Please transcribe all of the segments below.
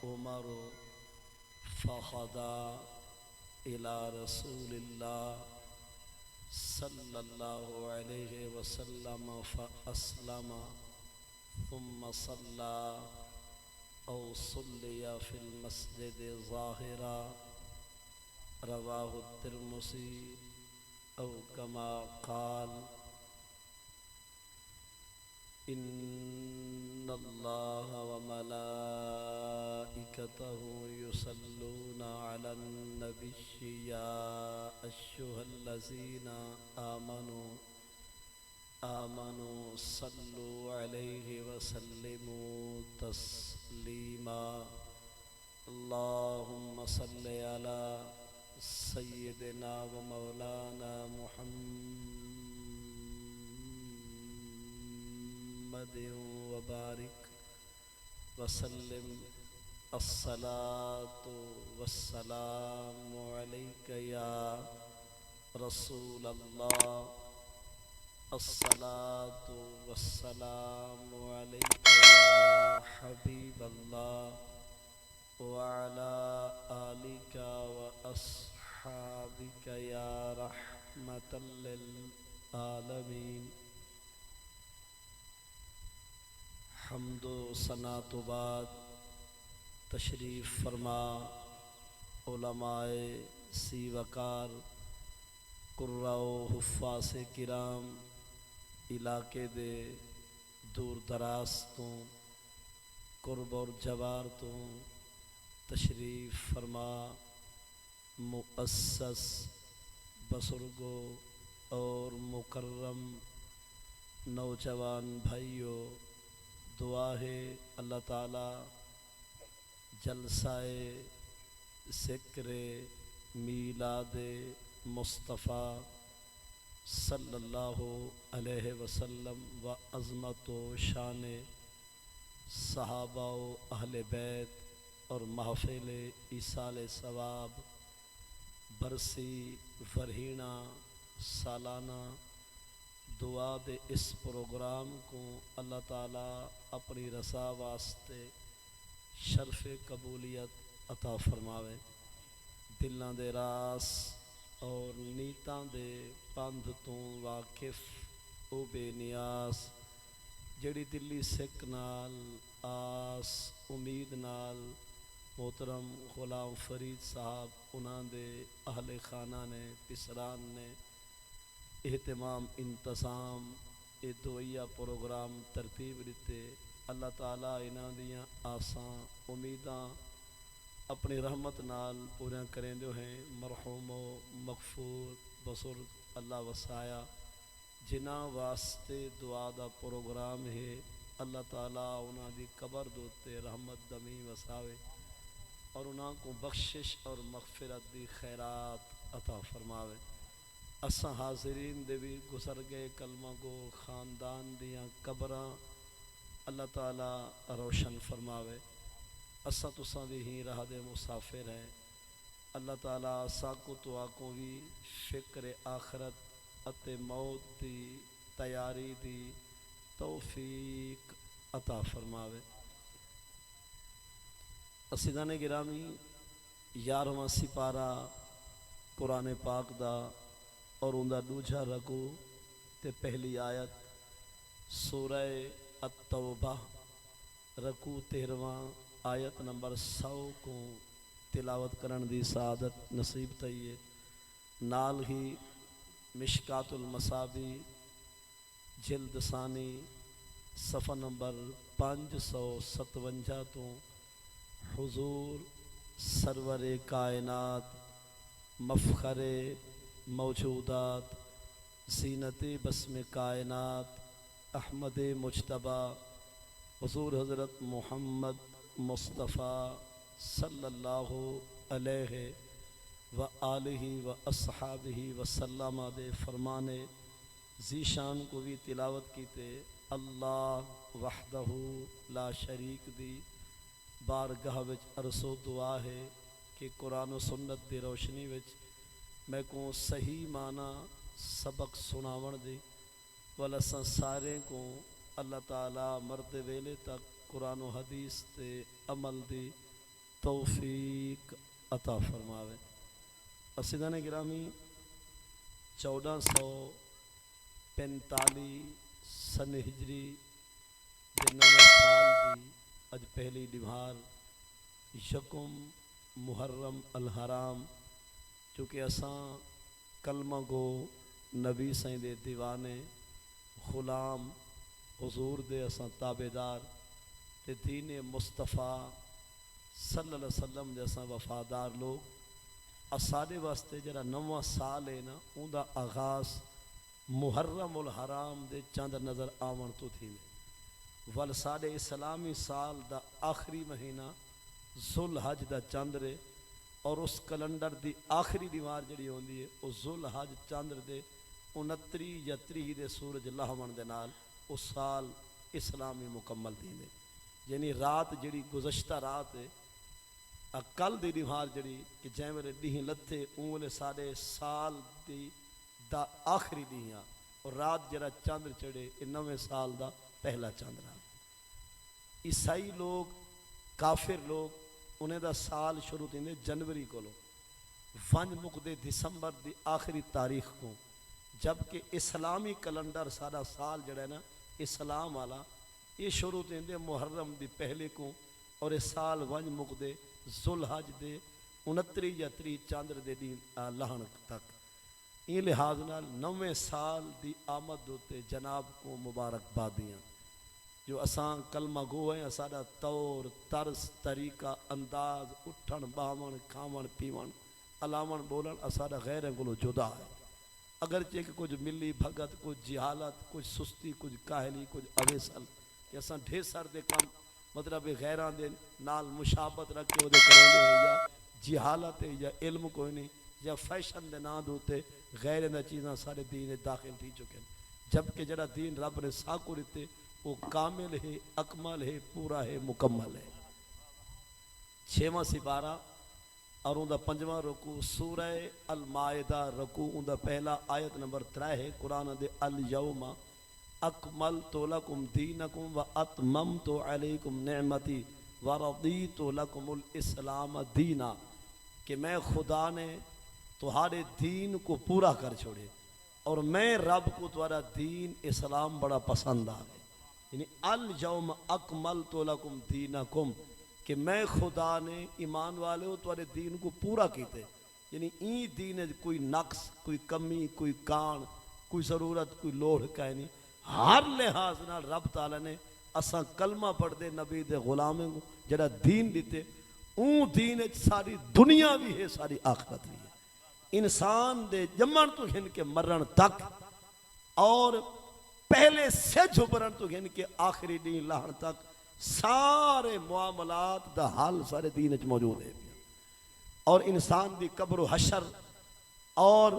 عمر فخدا إلى رسول الله صلى الله عليه وسلم فأسلم ثم صلى أو صلي في المسجد ظاهرا رواه الترمذي أو كما قال إن الله وملائكته يصلون على النبي يا أيها الذين آمنوا صلوا عليه وسلموا تسليما اللهم صل على سيدنا ومولانا محمد وبارك وسلم الصلاة والسلام عليك يا رسول الله الصلاة والسلام عليك يا حبيب الله وعلى آلك وأصحابك يا رحمة للعالمين حمد و ثنا تو بعد تشریف فرما علماء سی وقار قراء و حفاظ کرام علاقے دے دور دراز تو قرب اور جوار تو تشریف فرما مؤسس بزرگوں اور مکرم نوجوان بھائیوں، دعا ہے اللہ تعالی جلسہ ذکر میلاد مصطفیٰ صلی اللہ علیہ وسلم و عظمت و شان صحابہ و اہل بیت اور محفل ایصال ثواب برسی فرحینہ سالانہ دعا دے اس پروگرام کو اللہ تعالیٰ اپنی رضا واسطے شرف قبولیت عطا فرماوے، دلاں دے راز اور نیتاں دے پندھ تو واقف او بے نیاز جڑی دلی سکھ نال آس امید نال محترم غلام فرید صاحب انہاں دے اہل خانہ نے پسران نے اہتمام انتظام اے دوئیا پروگرام ترتیب دیتے، اللہ تعالیٰ انہاں دیاں آساں امیداں اپنی رحمت نال پوریاں کریں جو ہیں، مرحوم و مغفور بزرگ اللہ وسایا جنہاں واسطے دعا دا پروگرام ہے، اللہ تعالیٰ انہاں دی قبر دوتے رحمت دمی وساوے اور انہاں کو بخشش اور مغفرت دی خیرات عطا فرماوے۔ اساں حاضرین دے بھی گزر گئے کلمہ گو خاندان دیاں قبراں اللہ تعالیٰ روشن فرماوے۔ اساں تساں بھی ہی راہ دے مسافر ہیں، اللہ تعالیٰ اساں کو تو آکوں بھی فکر آخرت اتے موت دی تیاری دی توفیق عطا فرماوے۔ اسیدان گرامی 11واں سپارہ قرآن پاک دا اور اندہ دوجھا رکو تے پہلی آیت سورہ التوبہ رکو 13واں آیت نمبر 100 کو تلاوت کرن دی سعادت نصیب تھئی ہے، نال ہی مشکات المصابی جلد ثانی صفحہ نمبر 557 تو حضور سرور کائنات مفخر موجودات زینت بسم کائنات احمد مجتبیٰ حضور حضرت محمد مصطفیٰ صلی اللہ علیہ وآلہ واصحابہ وسلم دے فرمانے ذیشان کو بھی تلاوت کیتے، اللہ وحدہ لا شریک دی بارگاہ وچ عرض و دعا ہے کہ قرآن و سنت دی روشنی وچ میں کو صحیح معنی سبق سناون دی ولساں سارے کو اللہ تعالیٰ مرد ویلے تک قرآن و حدیث تے عمل دی توفیق عطا فرماوے۔ اسیدان گرامی 1445 سن ہجری دے نویں سال دی اج پہلی ڈبھار یکم محرم الحرام، چونکہ اساں کلمہ گو نبی سائیں دے دیوانے غلام حضور دے اساں تابعدار تے دین مصطفیٰ صلی اللہ علیہ وسلم دے اساں وفادار لوگ، اساڈے واسطے جڑا نواں سال ہے نا اون دا آغاز محرم الحرام دے چند نظر آون تو تھی ول ساڈے اسلامی سال دا آخری مہینہ ذوالحج دا چندر ہے، اور اس کلنڈر دی آخری دیوار جڑی ہوندی ہے وہ ذوالحج چندر دے 29 یا 30 دے سورج لہون دے نال اس سال اسلامی مکمل تھیندے، یعنی رات جڑی گزشتہ رات ہے کل دی دیوار جڑی کہ جے ویلے ڈیہں لتھے اون ویلے ساڈے سال دی دا آخری ڈیہاں، اور رات جڑا چاندر چڑھے یہ نویں سال دا پہلا چاند رات۔ عیسائی لوگ کافر لوگ انہیں دا سال شروع تھیندے جنوری کولو ونج مکدے دسمبر دی آخری تاریخ کو، جبکہ اسلامی کلنڈر سارا سال جڑا ہے نا اسلام والا یہ شروع تھیندے محرم دی پہلے کو، اور اس سال ونج مکدے ذوالحج دے 29 یا 30 چاندر دے دین لہن تک۔ این لحاظ نال نویں سال دی آمد ہوتے جناب کو مبارک بادیاں، جو اساں کلمہ گو ہیں اساڈا طور طرز طریقہ انداز اٹھن باون کھاون پیون الاون بولن اساڈا غیریں کولو جدا ہے، اگرچہ کہ کچھ ملی بھگت کچھ جہالت کچھ سستی کچھ کاہلی کچھ اویسل کہ اساں ڈھیر سار دے کام مطلب غیراں دے نال مشابت رکھ کے وہ کریں دے یا جہالت ہے یا علم کوئی نہیں یا فیشن دے نام دوتے غیر دا چیزاں سارے دین داخل تھی چکے ہیں، جبکہ جڑا دین رب نے ساکو دیتے وہ کامل ہے اکمل ہے پورا ہے مکمل ہے۔ 6واں سپارہ اور ان دا 5واں رکوع سورہ المائدہ رکوع ان دا پہلا آیت نمبر 3 ہے قرآن دے الیوم اکملت لکم دینکم و اتممت علیکم نعمتی و رضیت لکم الاسلام دینا، کہ میں خدا نے تمہارے دین کو پورا کر چھوڑے اور میں رب کو تمہارا دین اسلام بڑا پسند آ گئے، یعنی الیوم اکملت لکم دینکم کہ میں خدا نے ایمان والے ہو تمہارے دین کو پورا کیتے، یعنی این دین کوئی نقص کوئی کمی کوئی کان کوئی ضرورت کوئی لوڑ کا نہیں، ہر لحاظ نال رب تعالیٰ نے اساں کلمہ پڑھ دے نبی دے غلامیں کو جڑا دین دیتے اون دین ساری دنیا بھی ہے ساری آخرت بھی ہے، انسان دے جمن تو گھن کے مرن تک اور پہلے سے جھبرن تو گھن کے آخری دین لاہن تک سارے معاملات دا حل سارے دین اچ موجود ہے، اور انسان دی قبر و حشر اور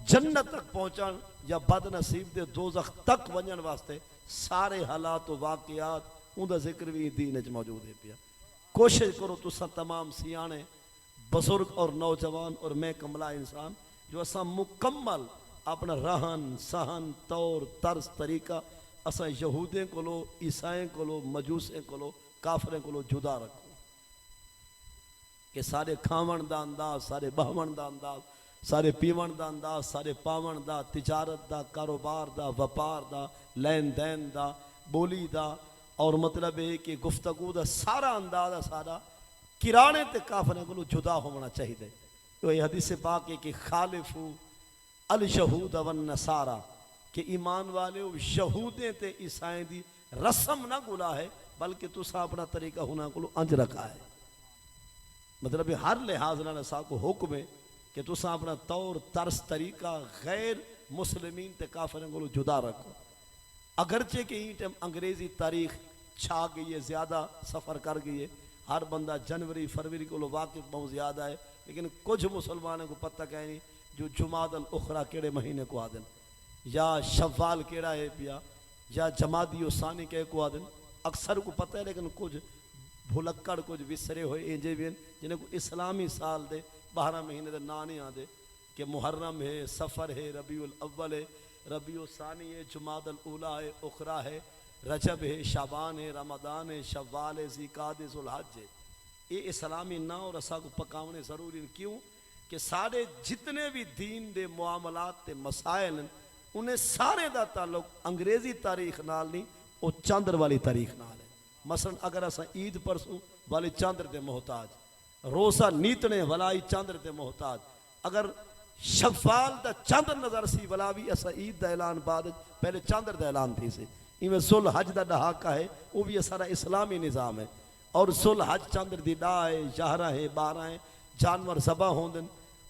جنت تک پہنچن یا بد نصیب دے دوزخ تک ونجن واسطے سارے حالات و واقعات ان دا ذکر بھی دین اچ موجود ہے پیا۔ کوشش کرو تو سب تمام سیانے بزرگ اور نوجوان اور میں کملا انسان جو اساں مکمل اپنا رہن سہن طور طرز طریقہ اساں یہودیں کولو عیسائیں کولو مجوسیں کولو کافریں کولو جدا رکھو، کہ سارے کھاون دا انداز سارے بہون دا انداز سارے پیون دا انداز سارے پاون دا تجارت دا کاروبار دا وپار دا لین دین دا بولی دا اور مطلب ہے کہ گفتگو دا سارا انداز سارا کرانے تے کافریں کولو جدا ہونا چاہیے۔ یہ حدیث پاک ہے کہ خالفو الشہود والنصارى کہ ایمان والے یہودیں تے عیسائیں دی رسم نہ گلا ہے بلکہ تسا اپنا طریقہ ہونا کولو انج رکھا ہے، مطلب ہر لحاظ نہ سا کو حکم ہے کہ تسا اپنا طور طرز طریقہ غیر مسلمین تے کافریں کولو جدا رکھو، اگرچہ کہ این ٹائم انگریزی تاریخ چھا گئی ہے زیادہ سفر کر گئی ہے، ہر بندہ جنوری فروری کو واقف بہت زیادہ ہے، لیکن کچھ مسلمانوں کو پتہ کہ نہیں جو جمادی الاخرى کیڑے مہینے کو آدن یا شوال کیڑا ہے پیا یا جمادی ثانی کے کو آدن اکثر کو پتہ ہے، لیکن کچھ بھلکڑ کچھ وسرے ہوئے انجے بھی ہیں جنہیں کو اسلامی سال دے 12 مہینے دے نانے آدھے کہ محرم ہے سفر ہے ربیع الاول ہے ربیع الثانی ہے جمادی الاولیٰ ہے اخرى ہے رجب ہے شعبان ہے رمضان ہے شوال ہے ذوالقعدہ ذوالحج ہے، یہ اسلامی نہ اور اسا کو پکاونے ضروری ہیں. کیوں کہ سارے جتنے بھی دین دے معاملات تے مسائل انہیں سارے دا تعلق انگریزی تاریخ نال نہیں وہ چاندر والی تاریخ نال ہے. مثلا اگر اسا عید پرسوں والی چاندر دے محتاج, روزہ نیتنے ولائی چاندر دے محتاج, اگر شفال دا چاندر نظر سی ولا بھی اسا عید دا اعلان بعد پہلے چاندر دا اعلان تھی سے. ایویں ذل حج دا ڈہاکہ ہے وہ بھی سارا اسلامی نظام ہے. اور ذل حج چاندر دی ڈاہ ہے, شہرہ ہے, بارہ ہے, جانور ذبح ہوندن,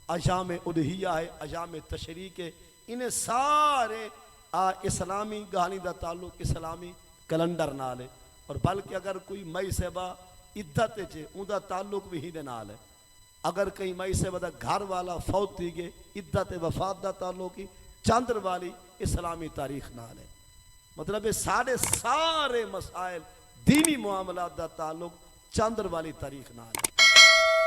ایام اضحیہ ہے, ایام تشریق ہے, انہیں سارے اسلامی گالی دا تعلق اسلامی کلنڈر نال ہے. اور بلکہ اگر کوئی مئی صحبہ عدت چھے ان دا تعلق بھی ہی دے نال ہے. اگر کئی مئی صحبہ دا گھر والا فوت تھی گے عدت وفات دا تعلق ہی چاندر والی اسلامی تاریخ نال ہے. مطلب ہے سارے مسائل دینی معاملات دا تعلق چاندر والی تاریخ نال ہے.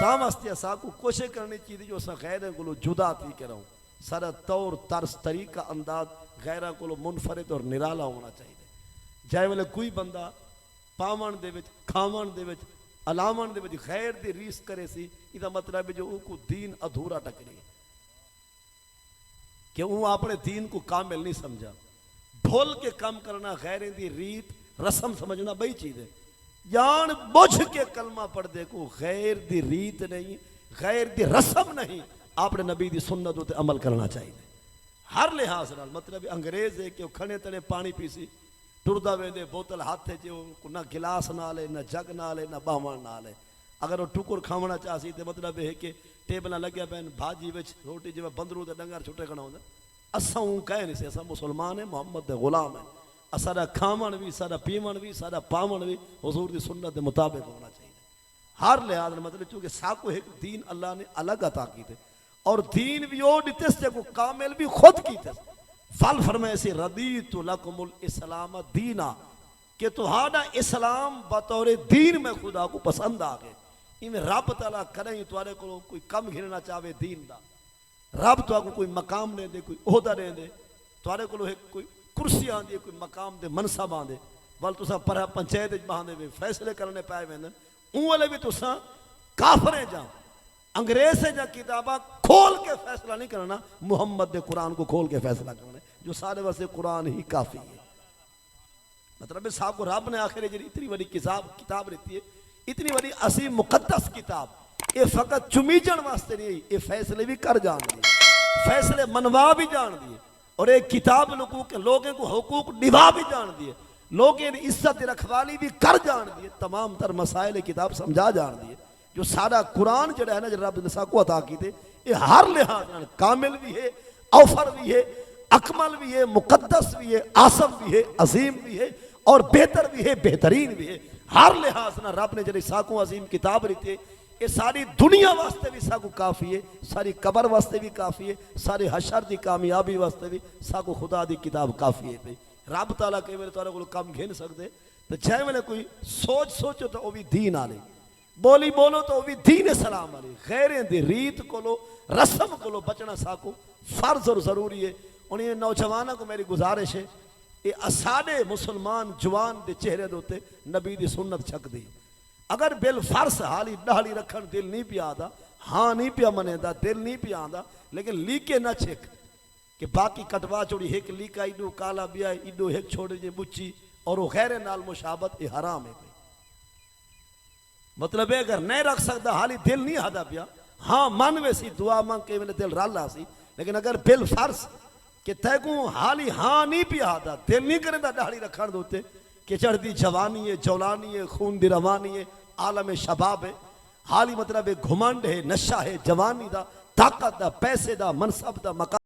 تام واسطے اسا کو کوشش کرنی چاہیے جو اسا غیریں کو جدا تھی کر رہا ہوں. سارا طور طرز طریقہ انداز غیرہ کو منفرد اور نرالا ہونا چاہیے. جائے والے کوئی بندہ پاون دے وچ کھاون دے وچ علامن دے وچ غیر دی ریس کرے سی یہ مطلب ہے جو او کو دین ادھورا ٹکری ہے کہ وہ اپنے دین کو کامل نہیں سمجھا. بھول کے کام کرنا غیر دی ریت رسم سمجھنا بئی چیز ہے. جان بوجھ کے کلمہ پڑھ دے کو غیر دی ریت نہیں غیر دی رسم نہیں آپ نے نبی دی سنت تے عمل کرنا چاہیے ہر لحاظ نال. مطلب انگریز ہے کہ وہ کھنے تنے پانی پیسی ٹردا ویندے بوتل ہاتھ نہ گلاس نہ لے نہ جگ نہ لے نہ باہوان نہ لے. اگر وہ ٹکر کھاونا چاہسی تو مطلب ہے کہ ٹیبل لگیا پہن بھاجی وچ روٹی جو بندرو تے ڈنگر چھٹے کھڑا ہوندا. اساں اون کہے نہیں سی اساں مسلمان ہیں محمد دے غلام ہیں. اساں کھاون بھی سارا پیون بھی سارا پاون بھی حضور دی سنت دے مطابق ہونا چاہیے ہر لحاظ. مطلب چونکہ ساکو ایک دین اللہ نے الگ عطا کیتے اور دین بھی وہ دیتے کو کامل بھی خود کیتے. فل فرمائے سے رضیت لکم الاسلام دینا کہ تہاڈا اسلام بطور دین میں خدا کو پسند آ گئے. میں رب تعالیٰ کریں تمہارے کو کوئی کم گھرنا چاہے دین دا رب تو کوئی مقام دے دے کوئی عہدہ دے دے تمہارے کو کوئی کرسی آن دے کوئی مقام دے منصب آن دے بل تسا پر پنچایت باندھے ہوئے فیصلے کرنے پائے ویندن اون والے بھی تسا کافریں جاؤ انگریز سے جا کتاباں کھول کے فیصلہ نہیں کرنا محمد دے قرآن کو کھول کے فیصلہ کرنا جو سارے واسطے قرآن ہی کافی ہے. مطلب صاحب کو رب نے آخر جی اتنی بڑی کتاب رہتی ہے اتنی بڑی عظیم مقدس کتاب یہ فقط چمیجن واسطے نہیں یہ فیصلے بھی کر جان دیے فیصلے منوا بھی جان دیے اور ایک کتاب لوگوں کو حقوق نبھا بھی جان دیے لوگوں نے عزت رکھوالی بھی کر جان دیے تمام تر مسائل کتاب سمجھا جان دیے. جو سارا قرآن جڑا ہے نا جو رب نے کو عطا کی تھے یہ ہر لحاظ کامل بھی ہے اوفر بھی ہے اکمل بھی ہے مقدس بھی ہے آسم بھی ہے عظیم بھی ہے اور بہتر بھی ہے بہترین بھی ہے. ہر لحاظ نہ رب نے جڑی ساکو عظیم کتاب رہتی ہے یہ ساری دنیا واسطے بھی ساکو کافی ہے ساری قبر واسطے بھی کافی ہے ساری حشر دی کامیابی واسطے بھی ساکو خدا دی کتاب کافی ہے. رب تعالیٰ کئی میرے تارے کو کم گھن سکتے تو چاہے میں نے کوئی سوچو تو وہ بھی دین آلے بولی بولو تو وہ بھی دین سلام آلے غیریں دی ریت کو لو رسم کو لو بچنا ساکو فرض اور ضروری ہے. انہیں نوجوانوں کو میری گزارش ہے یہ اساڑے مسلمان جوان دے چہرے دوتے نبی دی سنت چھک دی. اگر بالفرض حالی ڈالی رکھن دل نہیں پیا آدھا ہاں نہیں پیا منے دا دل نہیں پیا آدھا لیکن لیکے نہ چھک کہ باقی کٹوا چھوڑی ایک لیکا ایڈو کالا بیا ایڈو ایک چھوڑے جے بچی اور وہ غیر نال مشابت یہ حرام ہے. مطلب ہے اگر نہیں رکھ سکتا حالی دل نہیں آدھا پیا ہاں من ویسی دعا مانگ کے میں دل رالا سی لیکن اگر بالفرض کہ تے کو حالی ہاں نہیں پیا آدھا دل نہیں کریں دا ڈاڑی رکھن دوتے کہ چڑھ دی جوانی ہے جولانی ہے خون دی روانی ہے عالم شباب ہے حالی مطلب ہے گھمنڈ ہے نشہ ہے جوانی دا طاقت دا پیسے دا منصب دا مقام